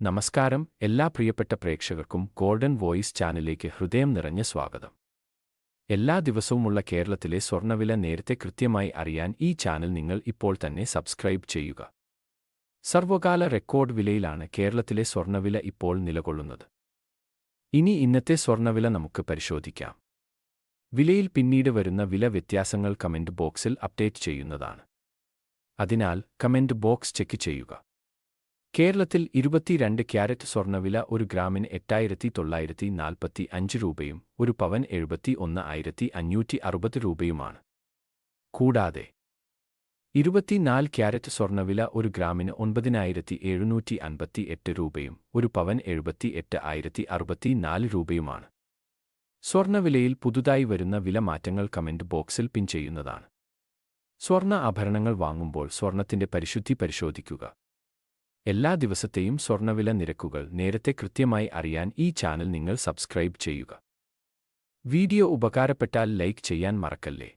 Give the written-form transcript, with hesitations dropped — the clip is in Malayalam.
നമസ്കാരം എല്ലാ പ്രിയപ്പെട്ട പ്രേക്ഷകർക്കും ഗോൾഡൻ വോയിസ് ചാനലിലേക്ക് ഹൃദയം നിറഞ്ഞ സ്വാഗതം. എല്ലാ ദിവസവുമുള്ള കേരളത്തിലെ സ്വർണ്ണവില നേരത്തെ കൃത്യമായി അറിയാൻ ഈ ചാനൽ നിങ്ങൾ ഇപ്പോൾ തന്നെ സബ്സ്ക്രൈബ് ചെയ്യുക. സർവകാല റെക്കോർഡ് വിലയിലാണ് കേരളത്തിലെ സ്വർണ്ണവില ഇപ്പോൾ നിലകൊള്ളുന്നത്. ഇനി ഇന്നത്തെ സ്വർണ്ണവില നമുക്ക് പരിശോധിക്കാം. വിലയിൽ പിന്നീട് വരുന്ന വില വ്യത്യാസങ്ങൾ കമന്റ് ബോക്സിൽ അപ്ഡേറ്റ് ചെയ്യുന്നതാണ്. അതിനാൽ കമന്റ് ബോക്സ് ചെക്ക് ചെയ്യുക. കേരളത്തിൽ 22 ക്യാരറ്റ് സ്വർണ്ണവില ഒരു ഗ്രാമിന് 8,945 രൂപയും ഒരു പവൻ 71,560 രൂപയുമാണ്. കൂടാതെ 24 ക്യാരറ്റ് സ്വർണ്ണവില ഒരു ഗ്രാമിന് 9,758 രൂപയും ഒരു പവൻ 78,064 രൂപയുമാണ്. സ്വർണ്ണവിലയിൽ പുതുതായി വരുന്ന വില മാറ്റങ്ങൾ കമന്റ് ബോക്സിൽ പിൻ ചെയ്യുന്നതാണ്. സ്വർണ്ണ ആഭരണങ്ങൾ വാങ്ങുമ്പോൾ സ്വർണ്ണത്തിന്റെ പരിശുദ്ധി പരിശോധിക്കുക. എല്ലാ ദിവസത്തെയും സ്വർണ്ണവില നിരക്കുകൾ നേരത്തെ കൃത്യമായി അറിയാൻ ഈ ചാനൽ നിങ്ങൾ സബ്സ്ക്രൈബ് ചെയ്യുക. വീഡിയോ ഉപകാരപ്പെട്ടാൽ ലൈക്ക് ചെയ്യാൻ മറക്കല്ലേ.